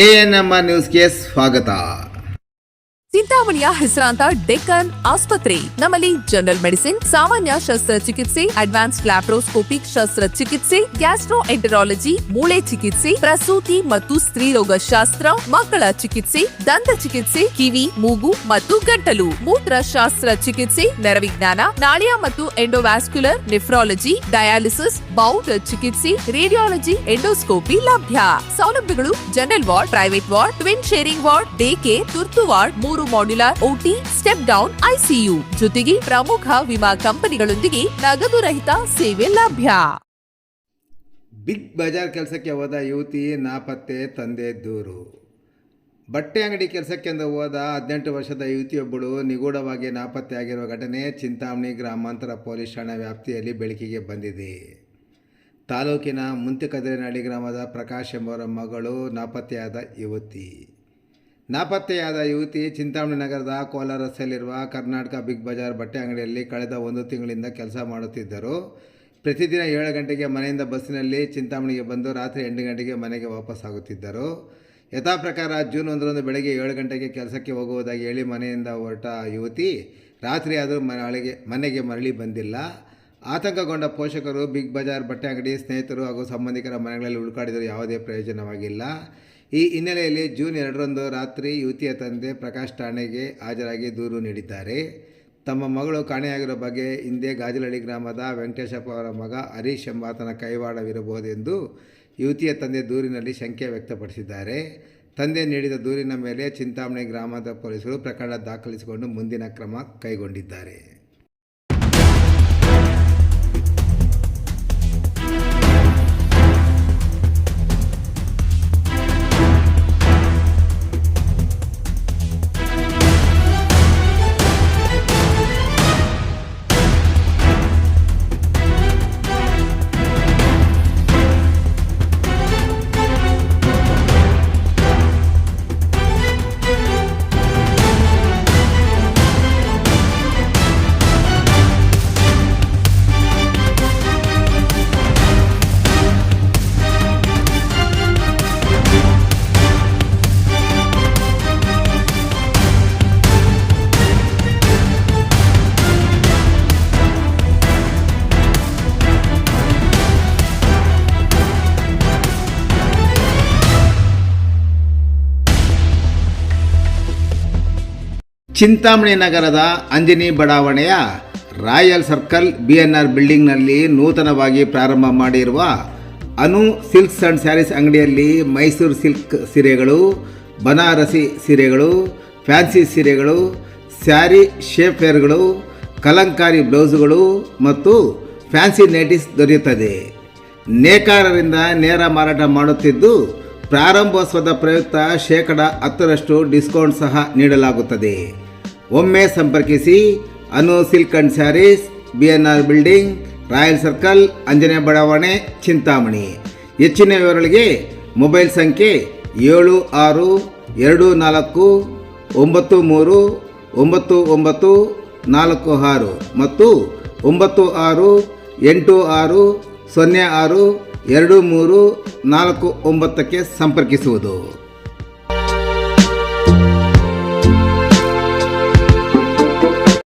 ANMR ನ್ಯೂಸ್ಗೆ ಸ್ವಾಗತ. ಚಿಂತಾಮಣಿಯ ಹೆಸರಾಂತ ಡೆಕ್ಕನ್ ಆಸ್ಪತ್ರೆ. ನಮ್ಮಲ್ಲಿ ಜನರಲ್ ಮೆಡಿಸಿನ್, ಸಾಮಾನ್ಯ ಶಸ್ತ್ರಚಿಕಿತ್ಸೆ, ಅಡ್ವಾನ್ಸ್ಡ್ ಲ್ಯಾಪ್ರೋಸ್ಕೋಪಿಕ್ ಶಸ್ತ್ರಚಿಕಿತ್ಸೆ, ಗ್ಯಾಸ್ಟ್ರೋಎಂಟರಾಲಜಿ, ಮೂಳೆ ಚಿಕಿತ್ಸೆ, ಪ್ರಸೂತಿ ಮತ್ತು ಸ್ತ್ರೀರೋಗ ಶಾಸ್ತ್ರ, ಮಕ್ಕಳ ಚಿಕಿತ್ಸೆ, ದಂತ ಚಿಕಿತ್ಸೆ, ಕಿವಿ, ಮೂಗು ಮತ್ತು ಗಂಟಲು, ಮೂತ್ರಶಾಸ್ತ್ರ ಚಿಕಿತ್ಸೆ, ನರವಿಜ್ಞಾನ, ನಾಳಿಯ ಮತ್ತು ಎಂಡೋವ್ಯಾಸ್ಕ್ಯುಲರ್, ನೆಫ್ರಾಲಜಿ, ಡಯಾಲಿಸಿಸ್, ಬೌಲ್ ಚಿಕಿತ್ಸೆ, ರೇಡಿಯಾಲಜಿ, ಎಂಡೋಸ್ಕೋಪಿ ಲಭ್ಯ. ಸೌಲಭ್ಯಗಳು: general ward, private ward, twin sharing ward, day care, ತುರ್ತು ward, 3 modular OT, step down ICU, ಜೊತೆಗೆ ಪ್ರಮುಖ ವಿಮಾ ಕಂಪನಿಗಳೊಂದಿಗೆ ನಗದು ರಹಿತ ಸೇವೆ ಲಭ್ಯ. ಬಿಗ್ ಬಜಾರ್ ಕೆಲಸಕ್ಕೆ ಹೋದ ಯುವತಿ ನಾಪತ್ತೆ, ತಂದೆ ದೂರು. ಬಟ್ಟೆ ಅಂಗಡಿ ಕೆಲಸಕ್ಕೆಂದು ಹೋದ 18 ವರ್ಷದ ಯುವತಿಯೊಬ್ಬಳು ನಿಗೂಢವಾಗಿ ನಾಪತ್ತೆಯಾಗಿರುವ ಘಟನೆ ಚಿಂತಾಮಣಿ ಗ್ರಾಮಾಂತರ ಪೊಲೀಸ್ ಠಾಣಾ ವ್ಯಾಪ್ತಿಯಲ್ಲಿ ಬೆಳಕಿಗೆ ಬಂದಿದೆ. ತಾಲೂಕಿನ ಮುಂತಿಕದಿರನಹಳ್ಳಿ ಗ್ರಾಮದ ಪ್ರಕಾಶ್ ಎಂಬುವರ ಮಗಳು ನಾಪತ್ತೆಯಾದ ಯುವತಿ ಚಿಂತಾಮಣಿ ನಗರದ ಕೋಲಾರ ರಸ್ತೆಯಲ್ಲಿರುವ ಕರ್ನಾಟಕ ಬಿಗ್ ಬಜಾರ್ ಬಟ್ಟೆ ಅಂಗಡಿಯಲ್ಲಿ ಕಳೆದ 1 ತಿಂಗಳಿಂದ ಕೆಲಸ ಮಾಡುತ್ತಿದ್ದರು. ಪ್ರತಿದಿನ 7 ಗಂಟೆಗೆ ಮನೆಯಿಂದ ಬಸ್ಸಿನಲ್ಲಿ ಚಿಂತಾಮಣಿಗೆ ಬಂದು ರಾತ್ರಿ 8 ಗಂಟೆಗೆ ಮನೆಗೆ ವಾಪಸ್ಸಾಗುತ್ತಿದ್ದರು. ಯಥಾ ಪ್ರಕಾರ ಜೂನ್ 1ರಂದು ಬೆಳಗ್ಗೆ 7 ಗಂಟೆಗೆ ಕೆಲಸಕ್ಕೆ ಹೋಗುವುದಾಗಿ ಹೇಳಿ ಮನೆಯಿಂದ ಹೊರಟ ಯುವತಿ ರಾತ್ರಿ ಆದರೂ ಮನೆಗೆ ಮರಳಿ ಬಂದಿಲ್ಲ. ಆತಂಕಗೊಂಡ ಪೋಷಕರು ಬಿಗ್ ಬಜಾರ್ ಬಟ್ಟೆ ಅಂಗಡಿ, ಸ್ನೇಹಿತರು ಹಾಗೂ ಸಂಬಂಧಿಕರ ಮನೆಗಳಲ್ಲಿ ಹುಡುಕಾಡಿದರೂ ಯಾವುದೇ ಪ್ರಯೋಜನವಾಗಿಲ್ಲ. ಈ ಹಿನ್ನೆಲೆಯಲ್ಲಿ ಜೂನ್ 2ರಂದು ರಾತ್ರಿ ಯುವತಿಯ ತಂದೆ ಪ್ರಕಾಶ್ ಠಾಣೆಗೆ ಹಾಜರಾಗಿ ದೂರು ನೀಡಿದ್ದಾರೆ. ತಮ್ಮ ಮಗಳು ಕಾಣೆಯಾಗಿರೋ ಬಗ್ಗೆ ಹಿಂದೆ ಗಾಜಲಹಳ್ಳಿ ಗ್ರಾಮದ ವೆಂಕಟೇಶಪ್ಪ ಅವರ ಮಗ ಹರೀಶ್ ಎಂಬಾತನ ಕೈವಾಡವಿರಬಹುದೆಂದು ಯುವತಿಯ ತಂದೆ ದೂರಿನಲ್ಲಿ ಶಂಕೆ ವ್ಯಕ್ತಪಡಿಸಿದ್ದಾರೆ. ತಂದೆ ನೀಡಿದ ದೂರಿನ ಮೇಲೆ ಚಿಂತಾಮಣಿ ಗ್ರಾಮದ ಪೊಲೀಸರು ಪ್ರಕರಣ ದಾಖಲಿಸಿಕೊಂಡು ಮುಂದಿನ ಕ್ರಮ ಕೈಗೊಂಡಿದ್ದಾರೆ. ಚಿಂತಾಮಣಿ ನಗರದ ಅಂಜನಿ ಬಡಾವಣೆಯ ರಾಯಲ್ ಸರ್ಕಲ್ BNR ಬಿಲ್ಡಿಂಗ್ನಲ್ಲಿ ನೂತನವಾಗಿ ಪ್ರಾರಂಭ ಮಾಡಿರುವ ಅನು ಸಿಲ್ಕ್ಸ್ ಆ್ಯಂಡ್ ಸ್ಯಾರೀಸ್ ಅಂಗಡಿಯಲ್ಲಿ ಮೈಸೂರು ಸಿಲ್ಕ್ ಸೀರೆಗಳು, ಬನಾರಸಿ ಸೀರೆಗಳು, ಫ್ಯಾನ್ಸಿ ಸೀರೆಗಳು, ಸ್ಯಾರಿ ಶೇಪ್ವೇರ್ಗಳು, ಕಲಂಕಾರಿ ಬ್ಲೌಸುಗಳು ಮತ್ತು ಫ್ಯಾನ್ಸಿ ನೈಟೀಸ್ ದೊರೆಯುತ್ತದೆ. ನೇಕಾರರಿಂದ ನೇರ ಮಾರಾಟ ಮಾಡುತ್ತಿದ್ದು ಪ್ರಾರಂಭೋತ್ಸವದ ಪ್ರಯುಕ್ತ 10% ಡಿಸ್ಕೌಂಟ್ ಸಹ ನೀಡಲಾಗುತ್ತದೆ. ಒಮ್ಮೆ ಸಂಪರ್ಕಿಸಿ Anu silk and sarees, BNR building, royal circle, Anjane ಬಡಾವಣೆ, ಚಿಂತಾಮಣಿ. ಹೆಚ್ಚಿನ ವಿವರಗಳಿಗೆ ಮೊಬೈಲ್ ಸಂಖ್ಯೆ 7664939946 ಮತ್ತು 9686062349ಕ್ಕೆ ಸಂಪರ್ಕಿಸುವುದು.